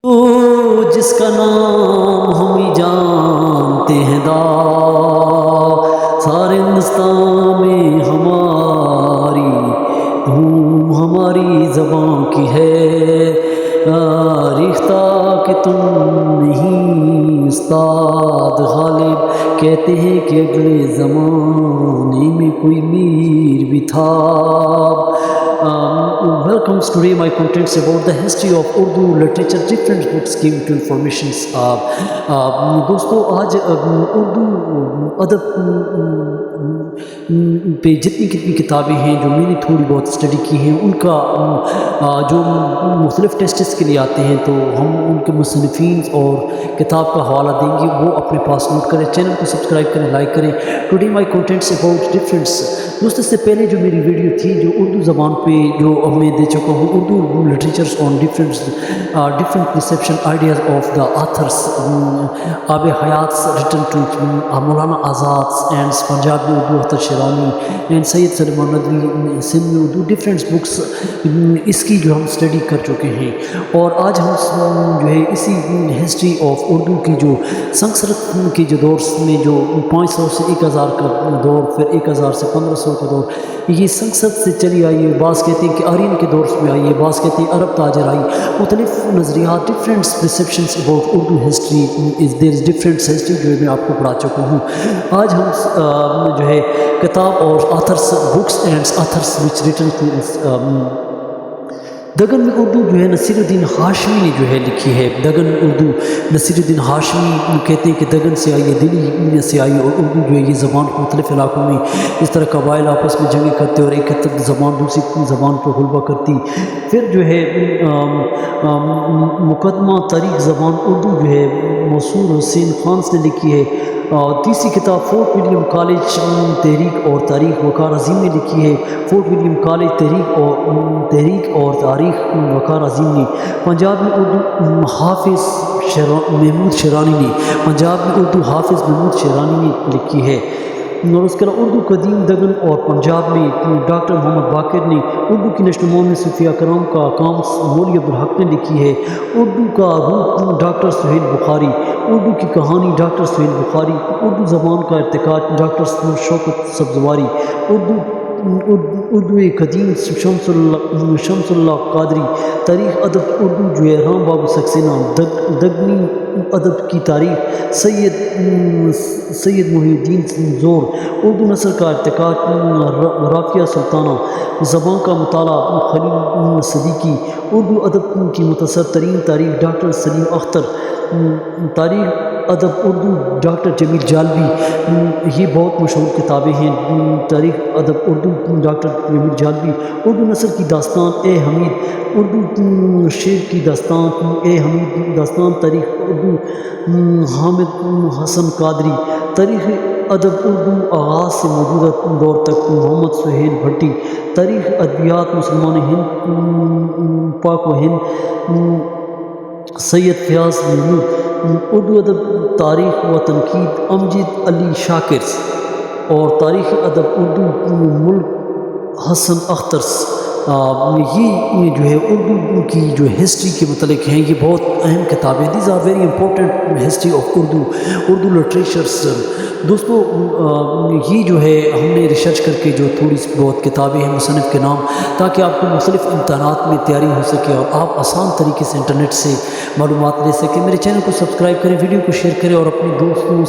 تو جس کا نام ہم ہی جانتے ہیں سارے ہندوستان میں ہماری دھوم ہماری زبان کی ہے ریختہ کہ تم نہیں استاد غالب کہتے ہیں کہ اگلے زمانے میں کوئی میر بھی تھا. Welcome. Today my contents about the history of Urdu literature. Different books give to informations. دوستو آج اردو ادب پہ جتنی کتابیں ہیں جو میں نے تھوڑی بہت اسٹڈی کی ہیں ان کا جو مختلف ٹیسٹس کے لیے آتے ہیں تو ہم ان کے مصنفین اور کتاب کا حوالہ دیں گے. وہ اپنے پاس نوٹ کریں, چینل کو سبسکرائب کریں, لائک کریں. Today my contents about differents. دوستوں سے پہلے جو میری ویڈیو تھی جو اردو زبان پہ جو میں دے چکا ہوں Urdu literatures on different reception ideas of the authors Aab Hayat written to Maulana Azad and Punjabi Urdu Akhtar Sherani and Syed Sulaiman Nadvi Sindh میں اردو ڈفرینٹ بکس اس کی جو ہم اسٹڈی کر چکے ہیں. اور آج ہم جو ہے اسی ہسٹری آف اردو کی جو سنسکرت کے جو دور میں جو 500 سے 1000 کا دور, پھر 1000 سے 1500 کا دور, یہ سنسکرت سے چلی آئی ہے. بعض کہتے ہیں کہ آرین کے دور میں آئی ہے, بعض کہتے ہیں عرب تاجر آئی. مختلف نظریات, different perceptions about Urdu history there is different history جو میں آپ کو پڑھا چکا ہوں. آج ہم جو ہے کتاب اور authors books and authors which written Deccan میں اردو جو ہے نصیر الدین ہاشمی نے جو ہے لکھی ہے. دگن اردو نصیر الدین ہاشمی کہتے ہیں کہ دگن سے آئی ہے, دلی سے آئی, اور اردو جو ہے یہ زبان مختلف علاقوں میں اس طرح قبائل آپس میں جنگیں کرتے اور ایک زبان دوسری زبان پر غلبہ کرتی. پھر جو ہے مقدمہ تاریخ زبان اردو جو ہے موصول حسین خان نے لکھی ہے. تیسری کتاب فورٹ ولیم کالج تحریک اور تاریخ وقار عظیم نے لکھی ہے. فورٹ ولیم کالج تحریک اور تاریخ وقار عظیم نے. پنجاب میں اردو حافظ محمود شیرانی نے پنجاب میں اردو حافظ محمود شیرانی نے لکھی ہے. اور اس کے علاوہ اردو قدیم دگن اور پنجاب میں ڈاکٹر محمد باقر نے. اردو کی نشو و نما میں صوفیہ کرام کا کام مولوی عبدالحق نے لکھی ہے. اردو کا روح ڈاکٹر سہیل بخاری. اردو کی کہانی ڈاکٹر سہیل بخاری. اردو زبان کا ارتقاء ڈاکٹر شوکت سبزواری. اردو قدیم شمس اللہ قادری. تاریخ ادب اردو جو ہے رام بابو سکسینہ. دگنی ادب کی تاریخ سید محی الدین زور. اردو نثر کا ارتقاء رافعہ سلطانہ. زبان کا مطالعہ خلیل صدیقی. اردو ادب کی مختصر ترین تاریخ ڈاکٹر سلیم اختر. تاریخ ادب اردو ڈاکٹر جمیل جالبی. یہ بہت مشہور کتابیں ہیں. تاریخ ادب اردو ڈاکٹر جمیل جالبی. اردو نثر کی داستان اے حمید. اردو شعر کی داستان اے حمید داستان. تاریخ اردو حامد حسن قادری. تاریخ ادب اردو آغاز سے موجودہ دور تک محمد سہیل بھٹی. تاریخ ادبیات مسلمان ہند پاک و ہند سید فیاض محمود. اردو ادب تاریخ و تنقید امجد علی شاکر. اور تاریخ ادب اردو ملک حسن اختر. یہ جو ہے اردو کی جو ہسٹری کے متعلق ہیں یہ بہت اہم کتابیں. These are very important history of Urdu literatures. دوستو یہ جو ہے ہم نے ریسرچ کر کے جو تھوڑی سی بہت کتابیں ہیں مصنف کے نام, تاکہ آپ کو مختلف امتحانات میں تیاری ہو سکے اور آپ آسان طریقے سے انٹرنیٹ سے معلومات لے سکیں. میرے چینل کو سبسکرائب کریں, ویڈیو کو شیئر کریں اور اپنے دوستوں